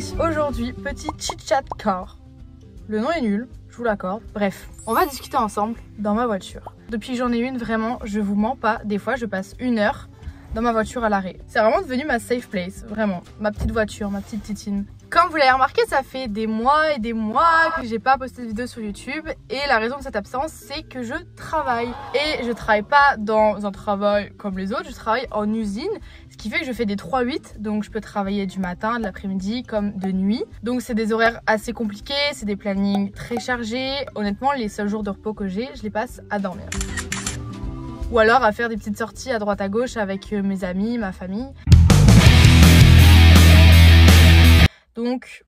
amis, aujourd'hui, petit chit-chat car. Le nom est nul, je vous l'accorde. Bref, on va discuter ensemble dans ma voiture. Depuis que j'en ai une, vraiment, je vous mens pas, des fois je passe 1 heure dans ma voiture à l'arrêt. C'est vraiment devenu ma safe place, vraiment. Ma petite voiture, ma petite titine. Comme vous l'avez remarqué, ça fait des mois et des mois que j'ai pas posté de vidéo sur YouTube. Et la raison de cette absence, c'est que je travaille. Et je travaille pas dans un travail comme les autres, je travaille en usine. Ce qui fait que je fais des 3-8, donc je peux travailler du matin, de l'après-midi comme de nuit. Donc c'est des horaires assez compliqués, c'est des plannings très chargés. Honnêtement, les seuls jours de repos que j'ai, je les passe à dormir. Ou alors à faire des petites sorties à droite à gauche avec mes amis, ma famille. Donc,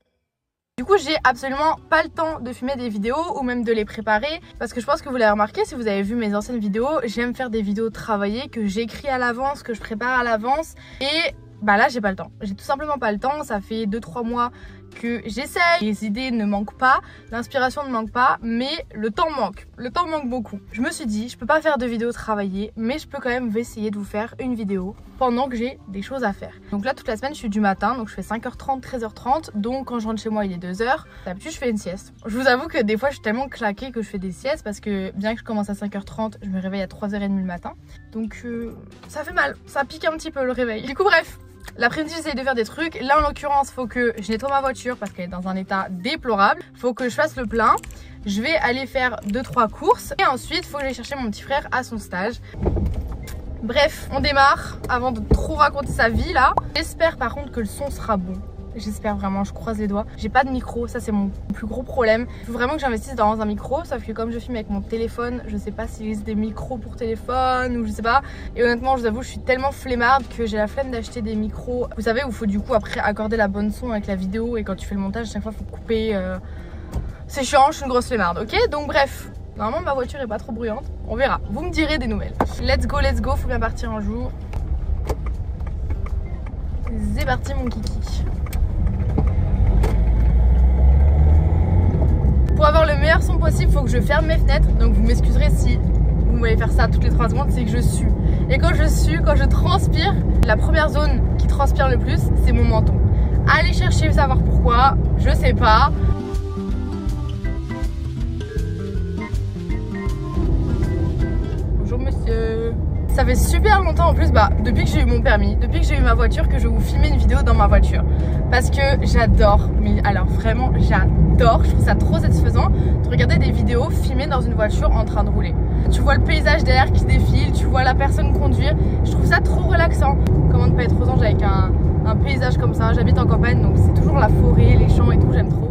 du coup, j'ai absolument pas le temps de filmer des vidéos ou même de les préparer parce que je pense que vous l'avez remarqué, si vous avez vu mes anciennes vidéos, j'aime faire des vidéos travaillées que j'écris à l'avance, que je prépare à l'avance et bah là, j'ai pas le temps. J'ai tout simplement pas le temps, ça fait 2-3 mois que j'essaye. Les idées ne manquent pas, l'inspiration ne manque pas, mais le temps manque. Le temps manque beaucoup. Je me suis dit, je peux pas faire de vidéos travaillées, mais je peux quand même essayer de vous faire une vidéo pendant que j'ai des choses à faire. Donc là, toute la semaine, je suis du matin, donc je fais 5h30, 13h30. Donc quand je rentre chez moi, il est 2h. D'habitude, je fais une sieste. Je vous avoue que des fois, je suis tellement claquée que je fais des siestes parce que bien que je commence à 5h30, je me réveille à 3h30 le matin. Donc ça fait mal, ça pique un petit peu le réveil. Du coup, bref. L'après-midi, j'essaye de faire des trucs. Là, en l'occurrence, faut que je nettoie ma voiture parce qu'elle est dans un état déplorable. Faut que je fasse le plein. Je vais aller faire 2-3 courses. Et ensuite, faut que j'aille chercher mon petit frère à son stage. Bref, on démarre avant de trop raconter sa vie là. J'espère par contre que le son sera bon. J'espère vraiment, je croise les doigts. J'ai pas de micro, ça c'est mon plus gros problème. Il faut vraiment que j'investisse dans un micro, sauf que comme je filme avec mon téléphone, je sais pas s'il existe des micros pour téléphone ou je sais pas. Et honnêtement, je vous avoue, je suis tellement flemmarde que j'ai la flemme d'acheter des micros. Vous savez, où il faut du coup après accorder la bonne son avec la vidéo et quand tu fais le montage, à chaque fois il faut couper. C'est chiant, je suis une grosse flemmarde, ok? Donc bref, normalement ma voiture est pas trop bruyante. On verra, vous me direz des nouvelles. Let's go, faut bien partir un jour. C'est parti mon kiki. Pour avoir le meilleur son possible, il faut que je ferme mes fenêtres. Donc vous m'excuserez si vous me voyez faire ça toutes les 3 secondes, c'est que je sue. Et quand je transpire, la première zone qui transpire le plus, c'est mon menton. Allez chercher, savoir pourquoi, je sais pas. Bonjour monsieur. Ça fait super longtemps en plus, depuis que j'ai eu mon permis, depuis que j'ai eu ma voiture, que je vais vous filmer une vidéo dans ma voiture. Parce que j'adore, mais alors vraiment j'adore, je trouve ça trop satisfaisant de regarder des vidéos filmées dans une voiture en train de rouler. Tu vois le paysage derrière qui défile, tu vois la personne conduire, je trouve ça trop relaxant. Comment ne pas être aux anges avec un paysage comme ça, j'habite en campagne donc c'est toujours la forêt, les champs et tout, j'aime trop.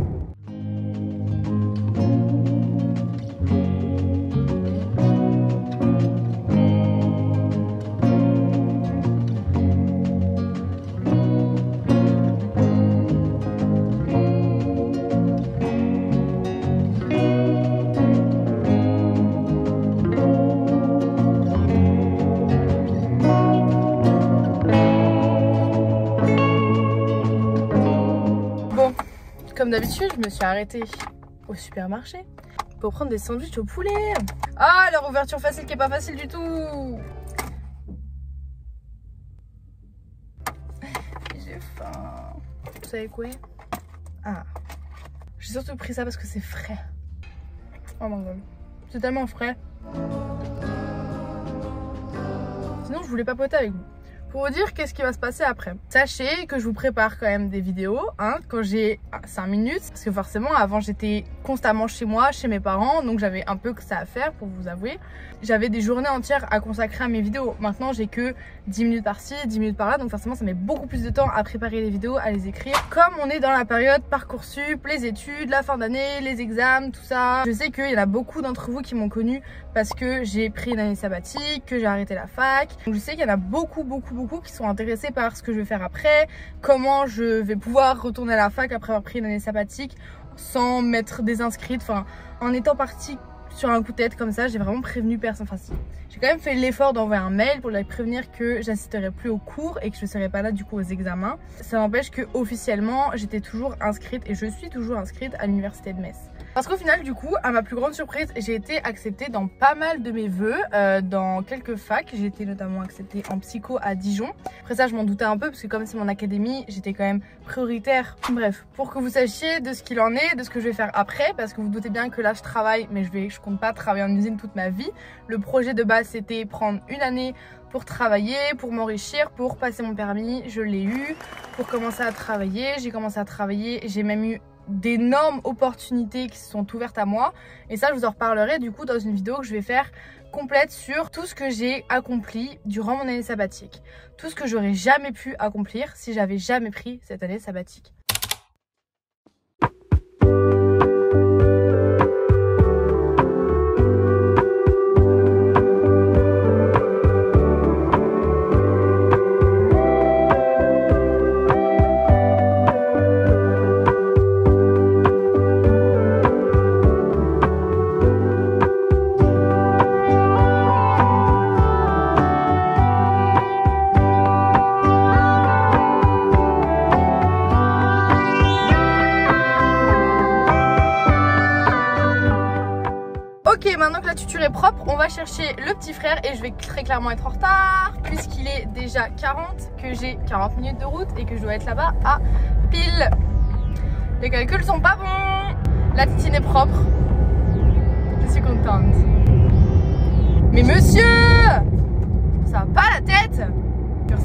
Comme d'habitude, je me suis arrêtée au supermarché pour prendre des sandwichs au poulet. Ah, leur ouverture facile qui est pas facile du tout. J'ai faim. Vous savez quoi? Ah, j'ai surtout pris ça parce que c'est frais. Oh mon god, c'est tellement frais. Sinon, je voulais papoter avec vous. Pour vous dire qu'est-ce qui va se passer après. Sachez que je vous prépare quand même des vidéos quand j'ai 5 minutes. Parce que forcément avant j'étais constamment chez moi, chez mes parents. Donc j'avais un peu que ça à faire pour vous avouer. J'avais des journées entières à consacrer à mes vidéos. Maintenant j'ai que 10 minutes par-ci, 10 minutes par-là. Donc forcément ça met beaucoup plus de temps à préparer les vidéos, à les écrire. Comme on est dans la période Parcoursup, les études, la fin d'année, les examens, tout ça. Je sais qu'il y en a beaucoup d'entre vous qui m'ont connue parce que j'ai pris une année sabbatique, que j'ai arrêté la fac. Donc je sais qu'il y en a beaucoup qui sont intéressés par ce que je vais faire après, comment je vais pouvoir retourner à la fac après avoir pris une année sabbatique sans m'être désinscrite, enfin en étant partie sur un coup de tête comme ça, j'ai vraiment prévenu personne. Enfin si, j'ai quand même fait l'effort d'envoyer un mail pour les prévenir que j'assisterai plus aux cours et que je ne serai pas là du coup aux examens. Ça n'empêche que officiellement j'étais toujours inscrite et je suis toujours inscrite à l'université de Metz. Parce qu'au final du coup, à ma plus grande surprise, j'ai été acceptée dans pas mal de mes vœux, dans quelques facs. J'ai été notamment acceptée en psycho à Dijon. Après ça je m'en doutais un peu parce que comme c'est mon académie, j'étais quand même prioritaire. Bref, pour que vous sachiez de ce qu'il en est, de ce que je vais faire après, parce que vous doutez bien que là je travaille, mais je compte pas travailler en usine toute ma vie. Le projet de base c'était prendre une année pour travailler, pour m'enrichir, pour passer mon permis. Je l'ai eu, pour commencer à travailler. J'ai commencé à travailler, j'ai même eu d'énormes opportunités qui se sont ouvertes à moi. Et ça, je vous en reparlerai du coup dans une vidéo que je vais faire complète sur tout ce que j'ai accompli durant mon année sabbatique. Tout ce que j'aurais jamais pu accomplir si j'avais jamais pris cette année sabbatique. Ok, maintenant que la tuture est propre, on va chercher le petit frère et je vais très clairement être en retard puisqu'il est déjà 40, que j'ai 40 minutes de route et que je dois être là-bas à pile. Les calculs sont pas bons. La titine est propre. Je suis contente. Mais monsieur, ça va pas la tête?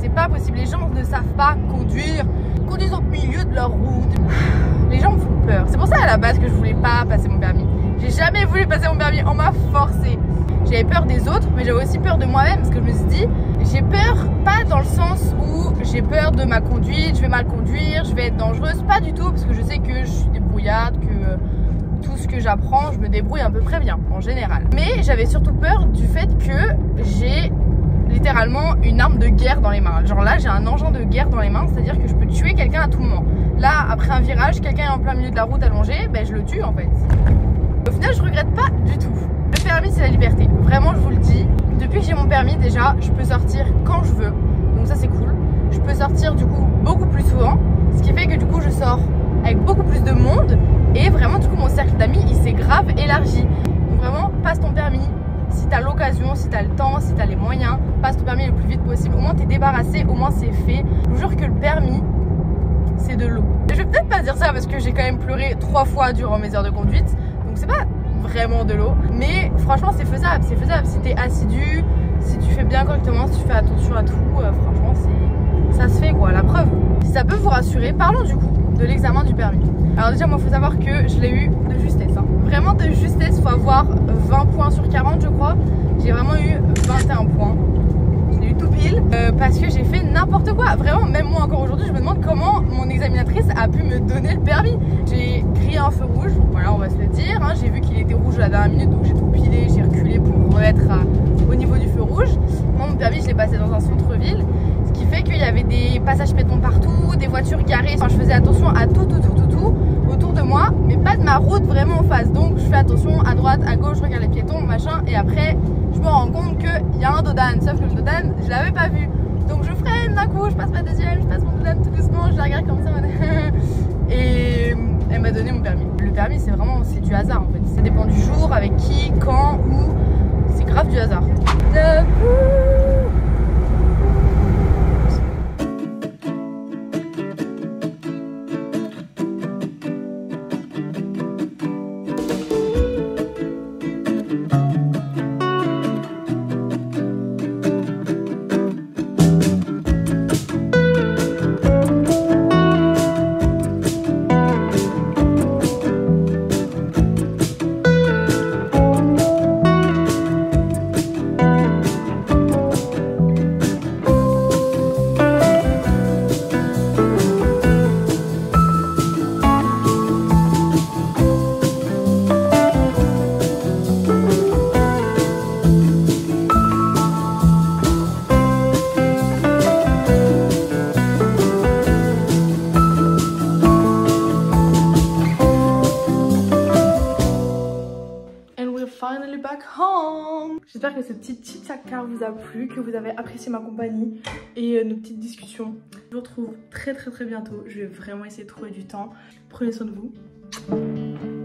C'est pas possible, les gens ne savent pas conduire. Ils conduisent au milieu de leur route. Les gens me font peur. C'est pour ça à la base que je voulais pas passer mon permis. J'ai jamais voulu passer mon permis, on m'a forcé. J'avais peur des autres, mais j'avais aussi peur de moi-même parce que je me suis dit, j'ai peur pas dans le sens où j'ai peur de ma conduite, je vais mal conduire, je vais être dangereuse, pas du tout, parce que je sais que je suis débrouillarde, que tout ce que j'apprends, je me débrouille à peu près bien en général. Mais j'avais surtout peur du fait que j'ai littéralement une arme de guerre dans les mains. Genre là, j'ai un engin de guerre dans les mains, c'est-à-dire que je peux tuer quelqu'un à tout moment. Là, après un virage, quelqu'un est en plein milieu de la route allongé, ben je le tue en fait. Au final, je regrette pas du tout. Le permis, c'est la liberté. Vraiment, je vous le dis. Depuis que j'ai mon permis, déjà, je peux sortir quand je veux. Donc ça, c'est cool. Je peux sortir du coup beaucoup plus souvent. Ce qui fait que du coup, je sors avec beaucoup plus de monde. Et vraiment, du coup, mon cercle d'amis, il s'est grave élargi. Donc vraiment, passe ton permis. Si t'as l'occasion, si t'as le temps, si t'as les moyens, passe ton permis le plus vite possible. Au moins, t'es débarrassé. Au moins, c'est fait. Je vous jure que le permis, c'est de l'eau. Je vais peut-être pas dire ça parce que j'ai quand même pleuré 3 fois durant mes heures de conduite. Donc c'est pas vraiment de l'eau, mais franchement c'est faisable, si t'es assidu, si tu fais bien correctement, si tu fais attention à tout, franchement ça se fait quoi, la preuve. Si ça peut vous rassurer, parlons du coup de l'examen du permis. Alors déjà moi faut savoir que je l'ai eu de justesse, hein. Vraiment de justesse, faut avoir 20 points sur 40 je crois, j'ai vraiment eu 21 points. Je l'ai eu tout pile parce que j'ai fait n'importe quoi. Vraiment, même moi encore aujourd'hui, je me demande comment mon examinatrice a pu me donner le permis. J'ai grillé un feu rouge, voilà, on va se le dire. Hein. J'ai vu qu'il était rouge à la dernière minute, donc j'ai tout pilé, j'ai reculé pour remettre au niveau du feu rouge. Moi, mon permis, je l'ai passé dans un centre-ville, ce qui fait qu'il y avait des passages piétons partout, des voitures garées. Enfin, je faisais attention à tout autour de moi, mais pas de ma route vraiment en face. Donc, je fais attention à droite, à gauche, je regarde les piétons, machin, et après, je me rends compte qu'il y a un dodane, sauf que le dodane, je l'avais pas vu. Donc je freine d'un coup, je passe ma deuxième, je passe mon dodane tout doucement, je la regarde comme ça. Et elle m'a donné mon permis. Le permis, c'est vraiment, c'est du hasard en fait. Ça dépend du jour, avec qui, quand, où. C'est grave du hasard. Finally back home. J'espère que ce petit tic-tac-car vous a plu, que vous avez apprécié ma compagnie et nos petites discussions. Je vous retrouve très bientôt. Je vais vraiment essayer de trouver du temps. Prenez soin de vous.